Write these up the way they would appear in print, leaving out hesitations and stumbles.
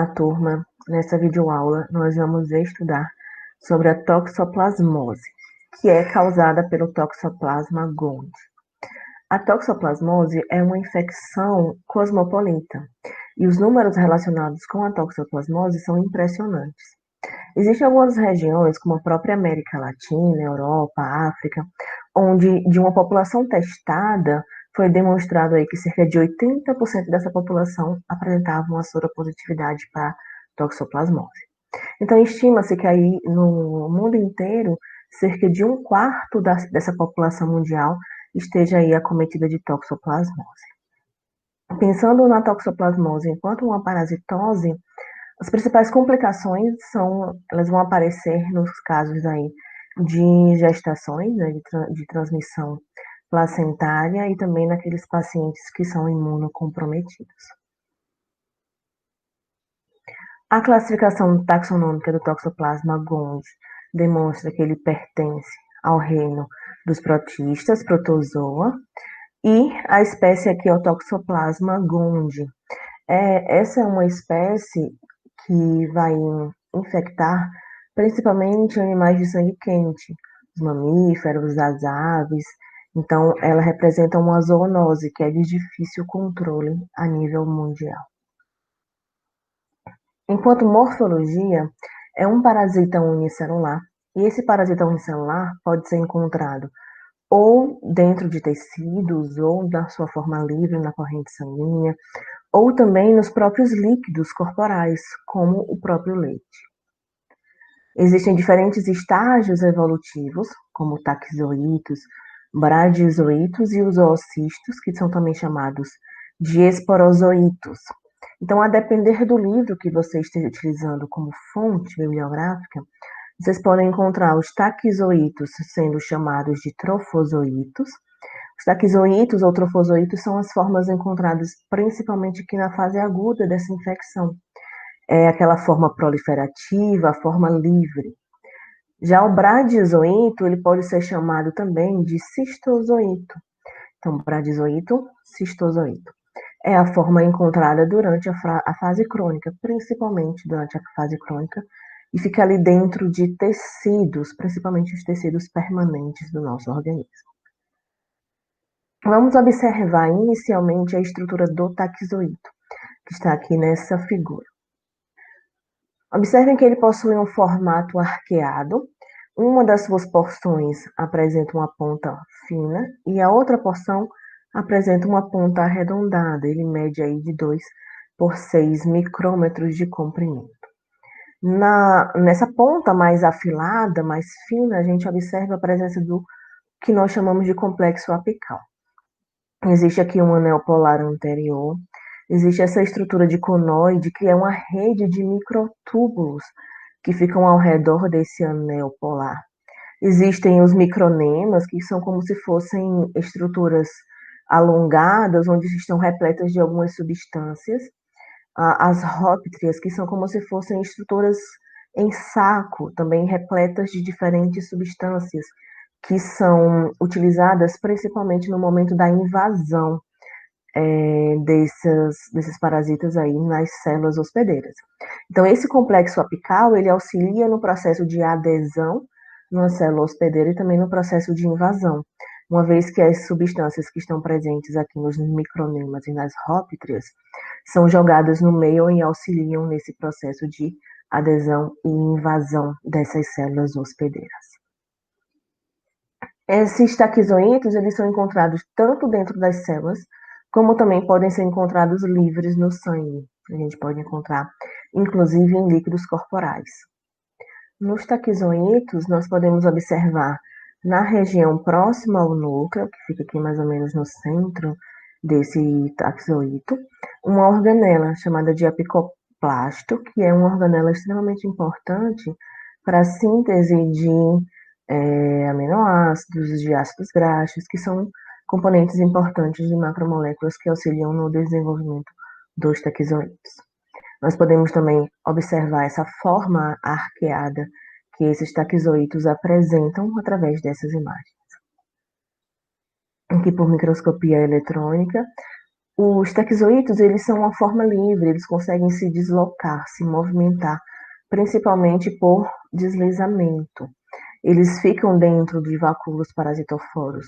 Olá, turma! Nessa videoaula, nós vamos estudar sobre a toxoplasmose, que é causada pelo Toxoplasma gondii. A toxoplasmose é uma infecção cosmopolita, e os números relacionados com a toxoplasmose são impressionantes. Existem algumas regiões, como a própria América Latina, Europa, África, onde de uma população testada, foi demonstrado aí que cerca de 80% dessa população apresentava uma soropositividade para toxoplasmose. Então, estima-se que aí no mundo inteiro, cerca de um quarto dessa população mundial esteja aí acometida de toxoplasmose. Pensando na toxoplasmose enquanto uma parasitose, as principais complicações elas vão aparecer nos casos aí de gestações, né, de transmissão placentária e também naqueles pacientes que são imunocomprometidos. A classificação taxonômica do Toxoplasma gondii demonstra que ele pertence ao reino dos protistas, protozoa, e a espécie aqui é o Toxoplasma gondii. Essa é uma espécie que vai infectar principalmente animais de sangue quente, os mamíferos, as aves. Então, ela representa uma zoonose que é de difícil controle a nível mundial. Enquanto morfologia, é um parasita unicelular, e esse parasita unicelular pode ser encontrado ou dentro de tecidos, ou na sua forma livre na corrente sanguínea, ou também nos próprios líquidos corporais, como o próprio leite. Existem diferentes estágios evolutivos, como taquizoítos, bradiozoítos e os oocistos, que são também chamados de esporozoítos. Então, a depender do livro que você esteja utilizando como fonte bibliográfica, vocês podem encontrar os taquizoítos sendo chamados de trofozoítos. Os taquizoítos ou trofozoítos são as formas encontradas principalmente aqui na fase aguda dessa infecção. É aquela forma proliferativa, a forma livre. Já o bradiozoíto, ele pode ser chamado também de cistozoíto. Então, bradiozoíto, cistozoíto. É a forma encontrada durante a fase crônica, principalmente durante a fase crônica, e fica ali dentro de tecidos, principalmente os tecidos permanentes do nosso organismo. Vamos observar inicialmente a estrutura do taquizoíto, que está aqui nessa figura. Observem que ele possui um formato arqueado. Uma das suas porções apresenta uma ponta fina e a outra porção apresenta uma ponta arredondada. Ele mede aí de 2 por 6 micrômetros de comprimento. Nessa ponta mais afilada, mais fina, a gente observa a presença do que nós chamamos de complexo apical. Existe aqui um anel polar anterior, existe essa estrutura de conoide, que é uma rede de microtúbulos que ficam ao redor desse anel polar. Existem os micronemas, que são como se fossem estruturas alongadas, onde estão repletas de algumas substâncias. As róptrias, que são como se fossem estruturas em saco, também repletas de diferentes substâncias, que são utilizadas principalmente no momento da invasão desses parasitas aí nas células hospedeiras. Então, esse complexo apical, ele auxilia no processo de adesão numa célula hospedeira e também no processo de invasão, uma vez que as substâncias que estão presentes aqui nos micronemas e nas róptrias são jogadas no meio e auxiliam nesse processo de adesão e invasão dessas células hospedeiras. Esses taquizoítos, eles são encontrados tanto dentro das células, como também podem ser encontrados livres no sangue. A gente pode encontrar, inclusive, em líquidos corporais. Nos taquizoítos, nós podemos observar na região próxima ao núcleo, que fica aqui mais ou menos no centro desse taquizoíto, uma organela chamada de apicoplasto, que é uma organela extremamente importante para a síntese de aminoácidos, de ácidos graxos, que são componentes importantes de macromoléculas que auxiliam no desenvolvimento dos taquizoítos. Nós podemos também observar essa forma arqueada que esses taquizoítos apresentam através dessas imagens. Aqui por microscopia eletrônica, Os taquizoítos, eles são uma forma livre, eles conseguem se deslocar, se movimentar, principalmente por deslizamento. Eles ficam dentro de vacúolos parasitoforos,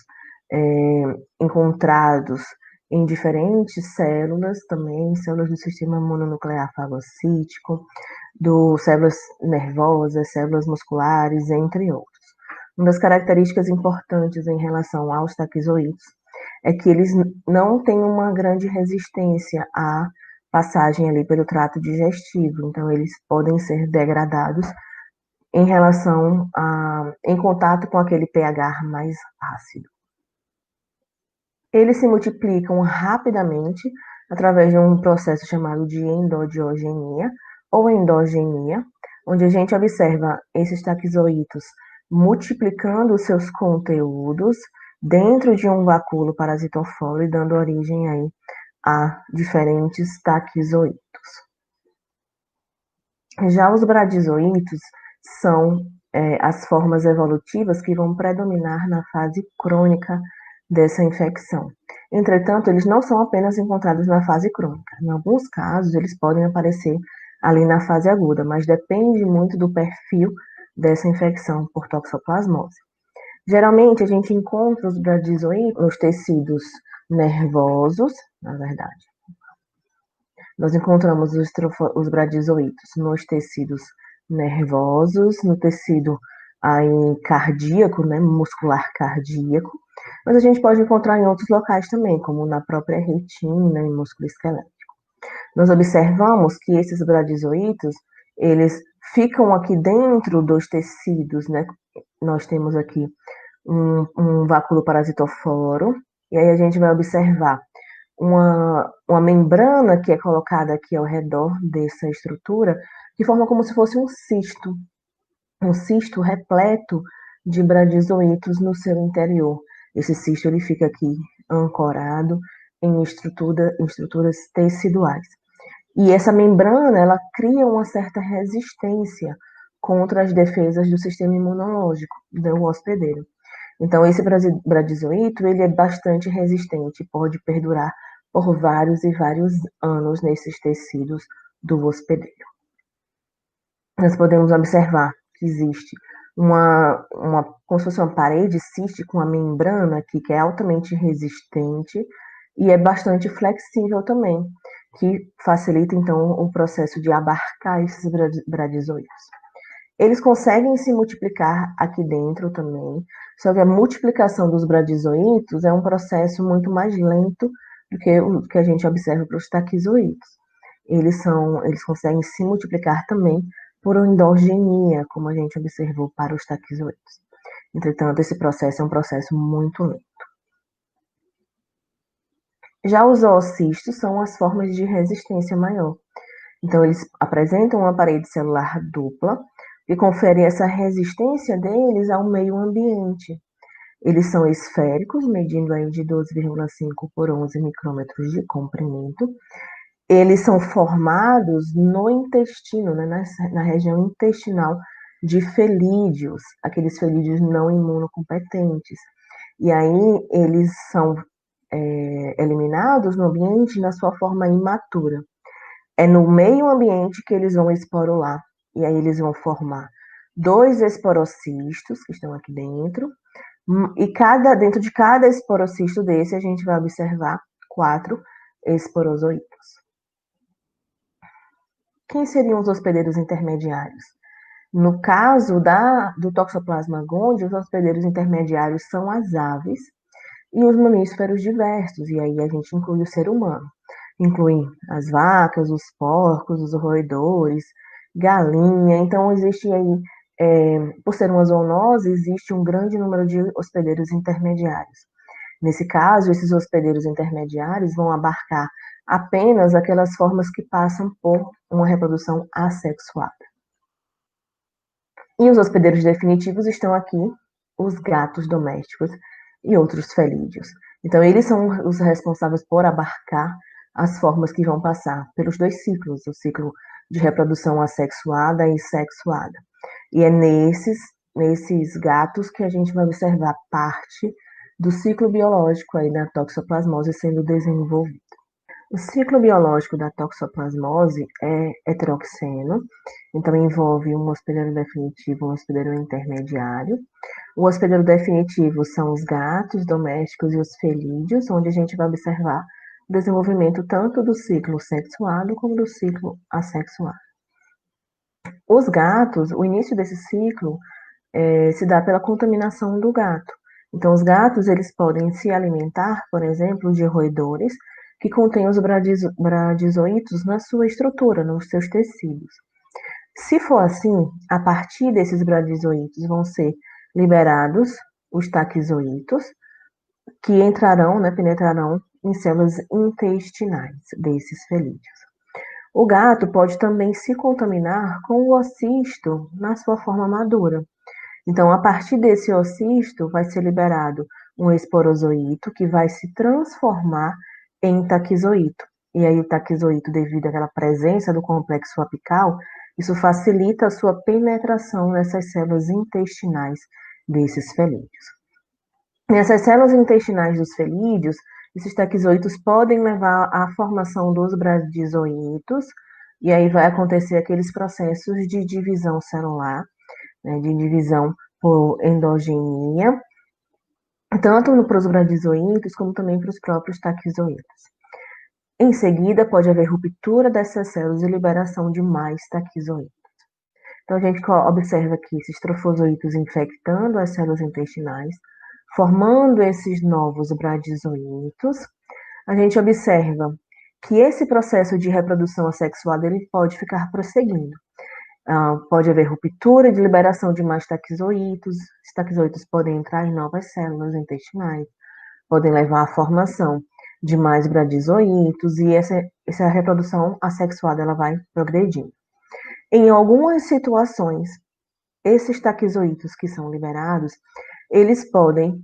encontrados em diferentes células também, células do sistema mononuclear fagocítico, células nervosas, células musculares, entre outros. Uma das características importantes em relação aos taquizoítos é que eles não têm uma grande resistência à passagem ali pelo trato digestivo, então eles podem ser degradados em contato com aquele pH mais ácido. Eles se multiplicam rapidamente através de um processo chamado de endodiogenia ou endogenia, onde a gente observa esses taquizoítos multiplicando os seus conteúdos dentro de um vacúolo parasitoforo e dando origem aí a diferentes taquizoítos. Já os bradizoítos são as formas evolutivas que vão predominar na fase crônica dessa infecção. Entretanto, eles não são apenas encontrados na fase crônica. Em alguns casos, eles podem aparecer ali na fase aguda, mas depende muito do perfil dessa infecção por toxoplasmose. Geralmente, a gente encontra os bradizoítos nos tecidos nervosos, na verdade. Nós encontramos os bradizoítos nos tecidos nervosos, no tecido aí cardíaco, né, muscular cardíaco, mas a gente pode encontrar em outros locais também, como na própria retina e músculo esquelético. Nós observamos que esses bradizoítos, eles ficam aqui dentro dos tecidos, né? Nós temos aqui um vacúolo parasitoforo, e aí a gente vai observar uma membrana que é colocada aqui ao redor dessa estrutura, que forma como se fosse um cisto repleto de bradizoítos no seu interior. Esse cisto ele fica aqui ancorado em estruturas teciduais. E essa membrana, ela cria uma certa resistência contra as defesas do sistema imunológico do hospedeiro. Então, esse bradizoíto, ele é bastante resistente, pode perdurar por vários e vários anos nesses tecidos do hospedeiro. Nós podemos observar que existe como se fosse uma parede cística com uma membrana aqui que é altamente resistente e é bastante flexível também, que facilita então o processo de abarcar esses bradizoítos. Eles conseguem se multiplicar aqui dentro também, só que a multiplicação dos bradizoítos é um processo muito mais lento do que o que a gente observa para os taquizoítos. Eles conseguem se multiplicar também por endogenia, como a gente observou para os taquizoítos. Entretanto, esse processo é um processo muito lento. Já os oocistos são as formas de resistência maior. Então, eles apresentam uma parede celular dupla e conferem essa resistência deles ao meio ambiente. Eles são esféricos, medindo aí de 12,5 por 11 micrômetros de comprimento. Eles são formados no intestino, né, na região intestinal de felídeos, aqueles felídeos não imunocompetentes. E aí eles são eliminados no ambiente na sua forma imatura. É no meio ambiente que eles vão esporular. E aí eles vão formar 2 esporocistos, que estão aqui dentro, e dentro de cada esporocisto desse, a gente vai observar 4 esporozoítos. Quem seriam os hospedeiros intermediários? No caso do Toxoplasma gondii, os hospedeiros intermediários são as aves e os mamíferos diversos, e aí a gente inclui o ser humano. Inclui as vacas, os porcos, os roedores, galinha. Então, existe aí, por ser uma zoonose, existe um grande número de hospedeiros intermediários. Nesse caso, esses hospedeiros intermediários vão abarcar apenas aquelas formas que passam por uma reprodução assexuada. E os hospedeiros definitivos estão aqui, os gatos domésticos e outros felídeos. Então, eles são os responsáveis por abarcar as formas que vão passar pelos 2 ciclos, o ciclo de reprodução assexuada e sexuada. E é nesses gatos que a gente vai observar parte do ciclo biológico aí da toxoplasmose sendo desenvolvido. O ciclo biológico da toxoplasmose é heteroxeno, então envolve um hospedeiro definitivo e um hospedeiro intermediário. O hospedeiro definitivo são os gatos domésticos e os felídeos, onde a gente vai observar o desenvolvimento tanto do ciclo sexuado como do ciclo assexuado. Os gatos, o início desse ciclo se dá pela contaminação do gato. Então, os gatos eles podem se alimentar, por exemplo, de roedores que contêm os bradizoítos na sua estrutura, nos seus tecidos. Se for assim, a partir desses bradizoítos vão ser liberados os taquizoítos, que entrarão, penetrarão em células intestinais desses felídeos. O gato pode também se contaminar com o ocisto na sua forma madura. Então, a partir desse ocisto, vai ser liberado um esporozoíto que vai se transformar em taquizoíto. E aí, o taquizoíto, devido àquela presença do complexo apical, isso facilita a sua penetração nessas células intestinais desses felídeos. Nessas células intestinais dos felídeos, esses taquizoítos podem levar à formação dos bradizoítos, e aí vai acontecer aqueles processos de divisão celular, de divisão por endogenia, tanto para os bradizoítos como também para os próprios taquizoítos. Em seguida, pode haver ruptura dessas células e liberação de mais taquizoítos. Então, a gente observa aqui esses trofozoítos infectando as células intestinais, formando esses novos bradizoítos. A gente observa que esse processo de reprodução assexuada ele pode ficar prosseguindo. Pode haver ruptura de liberação de mais taquizoítos. Os taquizoítos podem entrar em novas células intestinais, podem levar à formação de mais bradizoítos e essa reprodução assexuada ela vai progredindo. Em algumas situações, esses taquizoítos que são liberados, eles podem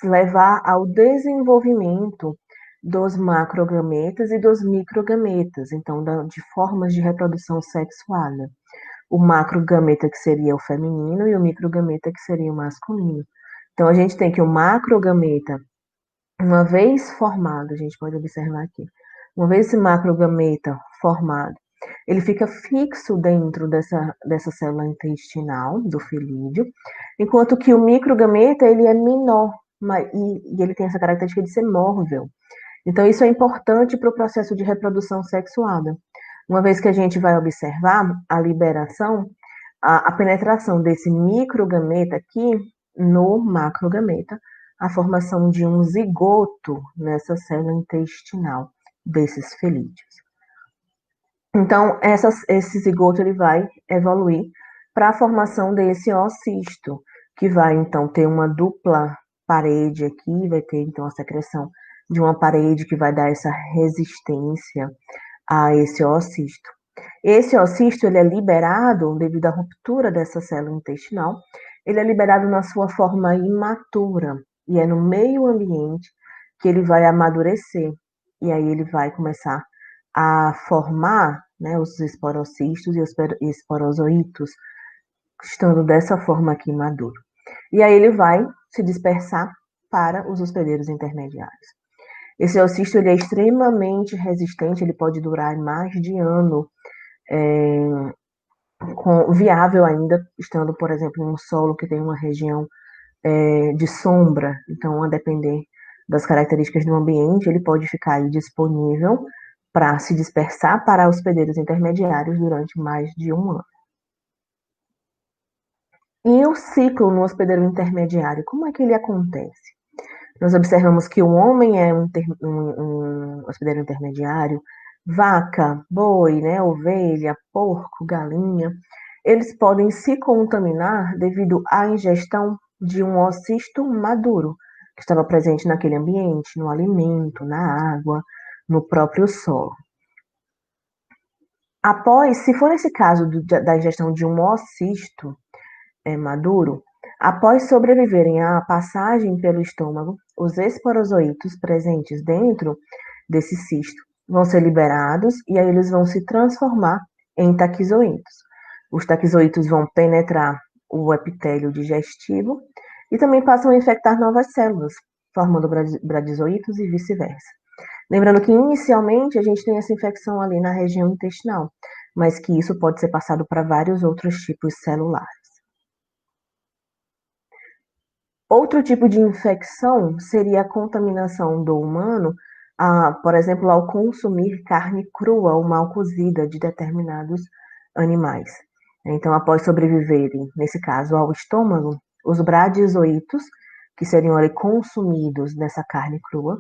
levar ao desenvolvimento dos macrogametas e dos microgametas, então de formas de reprodução sexuada. O macrogameta que seria o feminino e o microgameta que seria o masculino. Então a gente tem que o macrogameta, uma vez formado, a gente pode observar aqui, uma vez esse macrogameta formado, ele fica fixo dentro dessa célula intestinal do felídeo, enquanto que o microgameta ele é menor e ele tem essa característica de ser móvel. Então isso é importante para o processo de reprodução sexuada. Uma vez que a gente vai observar a liberação, a penetração desse microgameta aqui no macrogameta, a formação de um zigoto nessa célula intestinal desses felídeos. Então, esse zigoto ele vai evoluir para a formação desse ocisto, que vai então ter uma dupla parede aqui, vai ter então a secreção de uma parede que vai dar essa resistência a esse ocisto. Esse ocisto ele é liberado devido à ruptura dessa célula intestinal, ele é liberado na sua forma imatura, e é no meio ambiente que ele vai amadurecer, e aí ele vai começar a formar os esporocistos e os esporozoítos, estando dessa forma aqui maduro. E aí ele vai se dispersar para os hospedeiros intermediários. Esse ocisto ele é extremamente resistente, ele pode durar mais de ano, viável ainda, estando, por exemplo, em um solo que tem uma região de sombra. Então, a depender das características do ambiente, ele pode ficar aí disponível para se dispersar para hospedeiros intermediários durante mais de um ano. E o ciclo no hospedeiro intermediário, como é que ele acontece? Nós observamos que o homem é um hospedeiro intermediário, vaca, boi, ovelha, porco, galinha, eles podem se contaminar devido à ingestão de um ocisto maduro, que estava presente naquele ambiente, no alimento, na água, no próprio solo. Se for esse caso da ingestão de um ocisto maduro, após sobreviverem à passagem pelo estômago, os esporozoítos presentes dentro desse cisto vão ser liberados e aí eles vão se transformar em taquizoítos. Os taquizoítos vão penetrar o epitélio digestivo e também passam a infectar novas células, formando bradizoítos e vice-versa. Lembrando que inicialmente a gente tem essa infecção ali na região intestinal, mas que isso pode ser passado para vários outros tipos celulares. Outro tipo de infecção seria a contaminação do humano, por exemplo, ao consumir carne crua ou mal cozida de determinados animais. Então, após sobreviverem, nesse caso, ao estômago, os bradizoítos, que seriam ali consumidos nessa carne crua,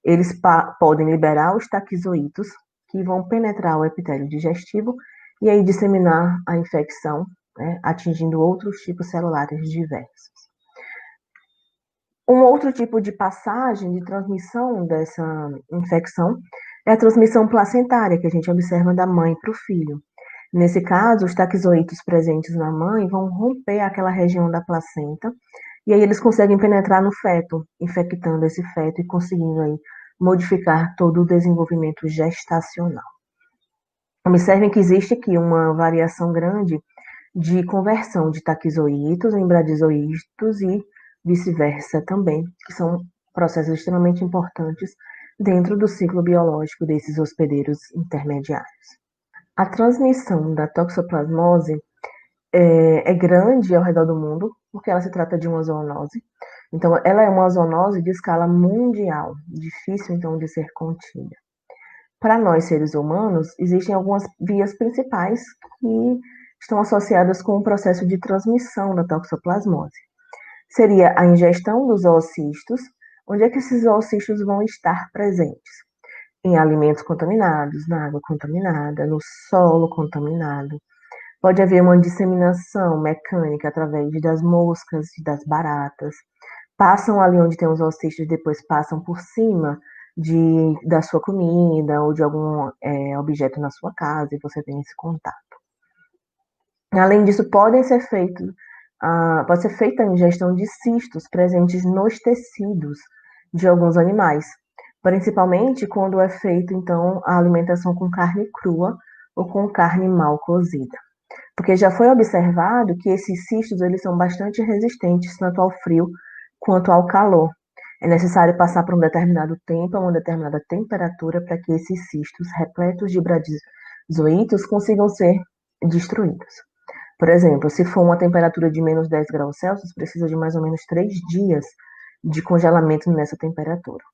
eles podem liberar os taquizoítos, que vão penetrar o epitélio digestivo e aí disseminar a infecção, né, atingindo outros tipos celulares diversos. Um outro tipo de passagem, de transmissão dessa infecção, é a transmissão placentária, que a gente observa da mãe para o filho. Nesse caso, os taquizoítos presentes na mãe vão romper aquela região da placenta, e aí eles conseguem penetrar no feto, infectando esse feto e conseguindo aí modificar todo o desenvolvimento gestacional. Observem que existe aqui uma variação grande de conversão de taquizoítos em bradizoítos e vice-versa também, que são processos extremamente importantes dentro do ciclo biológico desses hospedeiros intermediários. A transmissão da toxoplasmose é grande ao redor do mundo, porque ela se trata de uma zoonose. Então, ela é uma zoonose de escala mundial, difícil então de ser contida. Para nós, seres humanos, existem algumas vias principais que estão associadas com o processo de transmissão da toxoplasmose. Seria a ingestão dos oocistos. Onde é que esses oocistos vão estar presentes? Em alimentos contaminados, na água contaminada, no solo contaminado. Pode haver uma disseminação mecânica através das moscas e das baratas. Passam ali onde tem os oocistos e depois passam por cima da sua comida ou de algum objeto na sua casa e você tem esse contato. Além disso, pode ser feita a ingestão de cistos presentes nos tecidos de alguns animais, principalmente quando é feita então a alimentação com carne crua ou com carne mal cozida. Porque já foi observado que esses cistos eles são bastante resistentes tanto ao frio quanto ao calor. É necessário passar por um determinado tempo, a uma determinada temperatura, para que esses cistos repletos de bradizoítos consigam ser destruídos. Por exemplo, se for uma temperatura de menos 10 graus Celsius, precisa de mais ou menos 3 dias de congelamento nessa temperatura.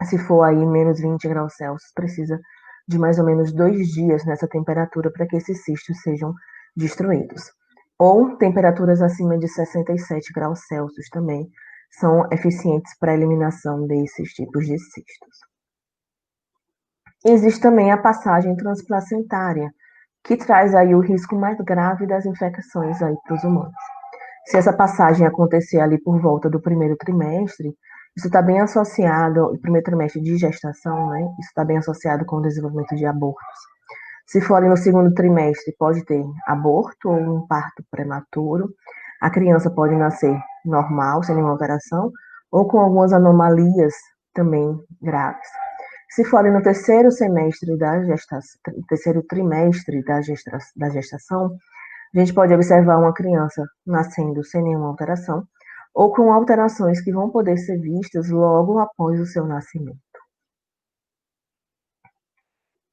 Se for aí menos 20 graus Celsius, precisa de mais ou menos 2 dias nessa temperatura para que esses cistos sejam destruídos. Ou temperaturas acima de 67 graus Celsius também são eficientes para a eliminação desses tipos de cistos. Existe também a passagem transplacentária, que traz aí o risco mais grave das infecções aí para os humanos. Se essa passagem acontecer ali por volta do primeiro trimestre, isso está bem associado, o primeiro trimestre de gestação, né? Isso está bem associado com o desenvolvimento de abortos. Se for ali no segundo trimestre, pode ter aborto ou um parto prematuro. A criança pode nascer normal, sem nenhuma alteração, ou com algumas anomalias também graves. Se for ali no terceiro semestre da gestação, terceiro trimestre da gestação, a gente pode observar uma criança nascendo sem nenhuma alteração, ou com alterações que vão poder ser vistas logo após o seu nascimento.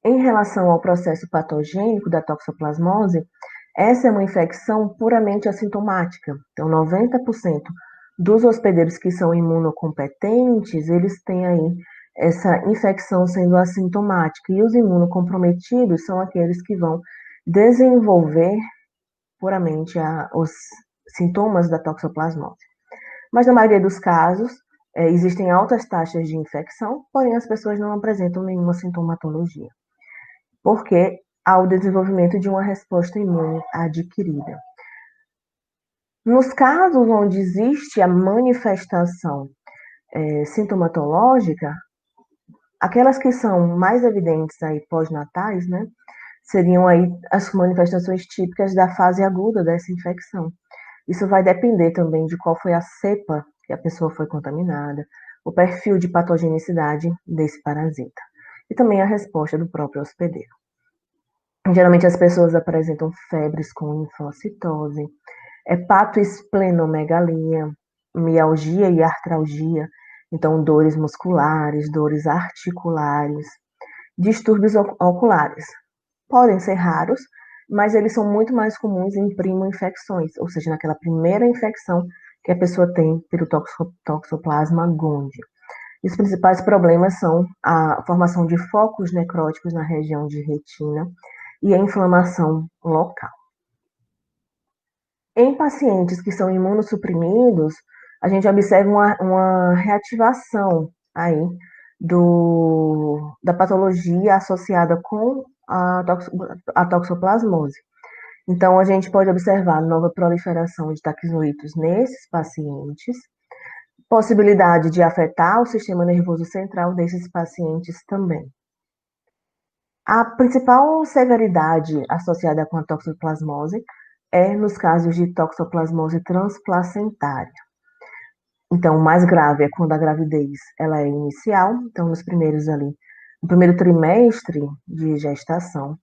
Em relação ao processo patogênico da toxoplasmose, essa é uma infecção puramente assintomática. Então, 90% dos hospedeiros que são imunocompetentes, eles têm aí essa infecção sendo assintomática. E os imunocomprometidos são aqueles que vão desenvolver puramente os sintomas da toxoplasmose. Mas na maioria dos casos, existem altas taxas de infecção, porém as pessoas não apresentam nenhuma sintomatologia, porque há o desenvolvimento de uma resposta imune adquirida. Nos casos onde existe a manifestação sintomatológica, aquelas que são mais evidentes aí pós-natais, né, seriam aí as manifestações típicas da fase aguda dessa infecção. Isso vai depender também de qual foi a cepa que a pessoa foi contaminada, o perfil de patogenicidade desse parasita e também a resposta do próprio hospedeiro. Geralmente as pessoas apresentam febres com linfocitose, hepatoesplenomegalia, mialgia e artralgia, Então, dores musculares, dores articulares, distúrbios oculares. Podem ser raros, mas eles são muito mais comuns em primo-infecções, ou seja, naquela primeira infecção que a pessoa tem pelo Toxoplasma gondii. E os principais problemas são a formação de focos necróticos na região de retina e a inflamação local. Em pacientes que são imunossuprimidos, a gente observa uma reativação aí da patologia associada com a toxoplasmose. Então, a gente pode observar nova proliferação de taquizoítos nesses pacientes, possibilidade de afetar o sistema nervoso central desses pacientes também. A principal severidade associada com a toxoplasmose é nos casos de toxoplasmose transplacentária. Então, o mais grave é quando a gravidez ela é inicial, então no primeiro trimestre de gestação,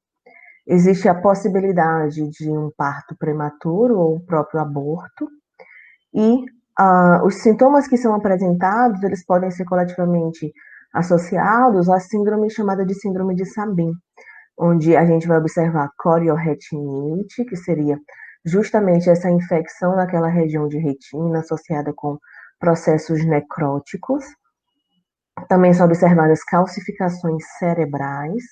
existe a possibilidade de um parto prematuro ou o próprio aborto, e os sintomas que são apresentados, eles podem ser coletivamente associados à síndrome chamada de síndrome de Sabin, onde a gente vai observar corioretinite, que seria justamente essa infecção naquela região de retina associada com processos necróticos. Também são observadas calcificações cerebrais,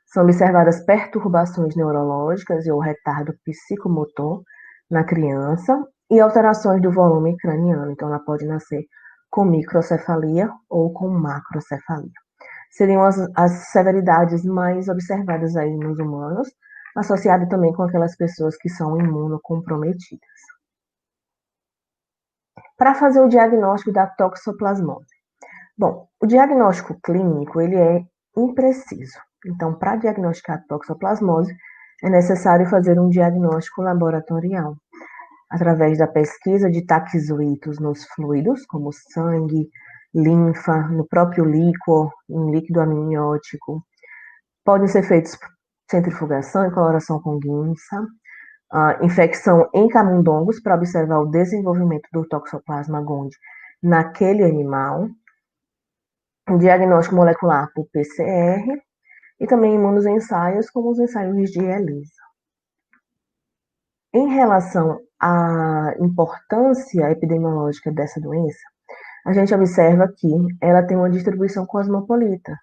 são observadas perturbações neurológicas ou retardo psicomotor na criança e alterações do volume craniano. Então, ela pode nascer com microcefalia ou com macrocefalia. Seriam as severidades mais observadas aí nos humanos, associado também com aquelas pessoas que são imunocomprometidas. Para fazer o diagnóstico da toxoplasmose. Bom, o diagnóstico clínico, ele é impreciso. Então, para diagnosticar a toxoplasmose, é necessário fazer um diagnóstico laboratorial, através da pesquisa de taquizoítos nos fluidos, como sangue, linfa, no próprio líquor, em líquido amniótico. Podem ser feitos centrifugação e coloração com guinça, infecção em camundongos para observar o desenvolvimento do Toxoplasma gondii naquele animal, o diagnóstico molecular por PCR e também imunoensaios, como os ensaios de ELISA. Em relação à importância epidemiológica dessa doença, a gente observa que ela tem uma distribuição cosmopolita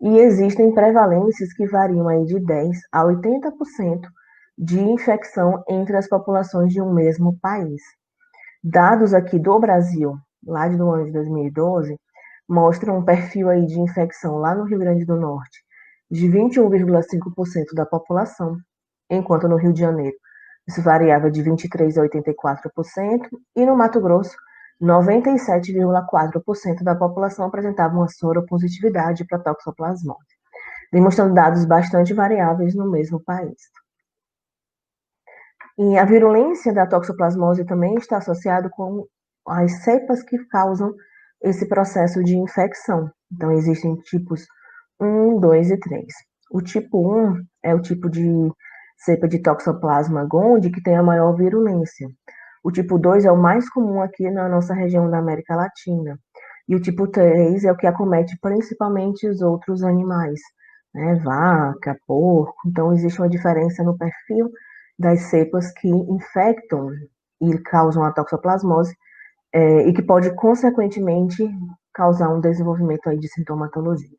e existem prevalências que variam aí de 10 a 80% de infecção entre as populações de um mesmo país. Dados aqui do Brasil, lá do ano de 2012, mostram um perfil aí de infecção lá no Rio Grande do Norte de 21,5% da população, enquanto no Rio de Janeiro isso variava de 23% a 84%, e no Mato Grosso, 97,4% da população apresentava uma soropositividade para toxoplasmose, demonstrando dados bastante variáveis no mesmo país. E a virulência da toxoplasmose também está associada com as cepas que causam esse processo de infecção. Então, existem tipos 1, 2 e 3. O tipo 1 é o tipo de cepa de Toxoplasma gondii que tem a maior virulência. O tipo 2 é o mais comum aqui na nossa região da América Latina. E o tipo 3 é o que acomete principalmente os outros animais, né? Vaca, porco. Então, existe uma diferença no perfil das cepas que infectam e causam a toxoplasmose, e que pode, consequentemente, causar um desenvolvimento aí de sintomatologia.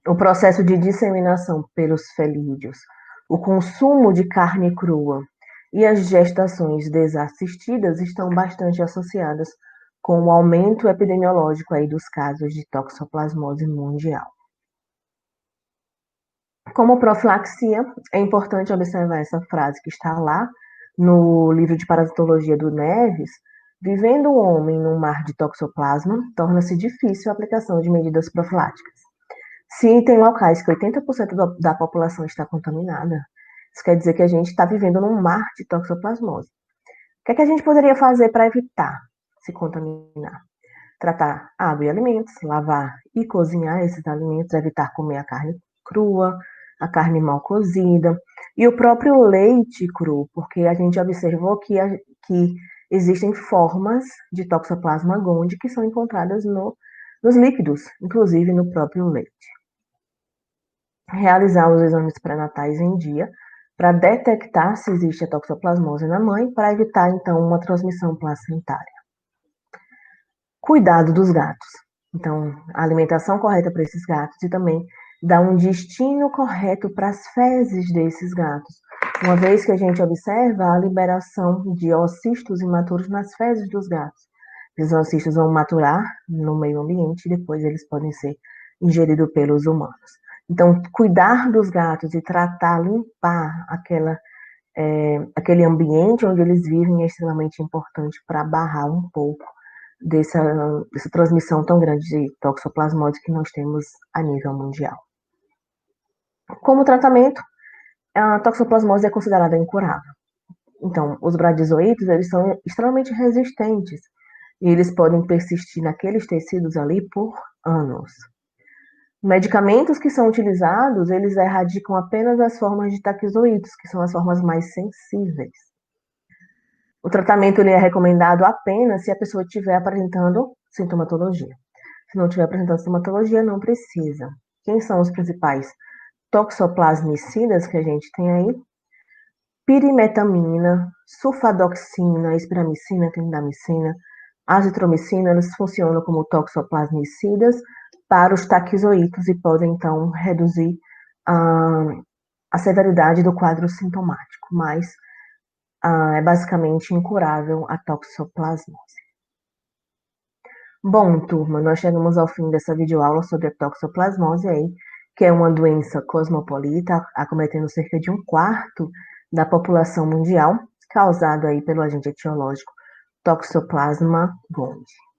O processo de disseminação pelos felídeos, o consumo de carne crua e as gestações desassistidas estão bastante associadas com o aumento epidemiológico aí dos casos de toxoplasmose mundial. Como profilaxia, é importante observar essa frase que está lá no livro de parasitologia do Neves: vivendo o homem num mar de toxoplasma, torna-se difícil a aplicação de medidas profiláticas. Se tem locais que 80% da população está contaminada, isso quer dizer que a gente está vivendo num mar de toxoplasmose. O que é que a gente poderia fazer para evitar se contaminar? Tratar água e alimentos, lavar e cozinhar esses alimentos, evitar comer a carne crua, a carne mal cozida e o próprio leite cru, porque a gente observou que existem formas de Toxoplasma gondii que são encontradas nos líquidos, inclusive no próprio leite. Realizar os exames pré-natais em dia para detectar se existe a toxoplasmose na mãe, para evitar, então, uma transmissão placentária. Cuidado dos gatos. Então, a alimentação correta para esses gatos e também dar um destino correto para as fezes desses gatos. Uma vez que a gente observa a liberação de oocistos imaturos nas fezes dos gatos. Esses oocistos vão maturar no meio ambiente e depois eles podem ser ingeridos pelos humanos. Então, cuidar dos gatos e tratar, limpar aquele ambiente onde eles vivem é extremamente importante para barrar um pouco dessa transmissão tão grande de toxoplasmose que nós temos a nível mundial. Como tratamento, a toxoplasmose é considerada incurável. Então, os bradizoítos, eles são extremamente resistentes e eles podem persistir naqueles tecidos ali por anos. Medicamentos que são utilizados, eles erradicam apenas as formas de taquizoítos, que são as formas mais sensíveis. O tratamento ele é recomendado apenas se a pessoa estiver apresentando sintomatologia. Se não estiver apresentando sintomatologia, não precisa. Quem são os principais toxoplasmicidas que a gente tem aí? Pirimetamina, sulfadoxina, espiramicina, clindamicina, azitromicina, eles funcionam como toxoplasmicidas para os taquizoítos e podem, então, reduzir a severidade do quadro sintomático, mas é basicamente incurável a toxoplasmose. Bom, turma, nós chegamos ao fim dessa videoaula sobre a toxoplasmose aí, que é uma doença cosmopolita, acometendo cerca de 1/4 da população mundial, causado aí pelo agente etiológico Toxoplasma gondii.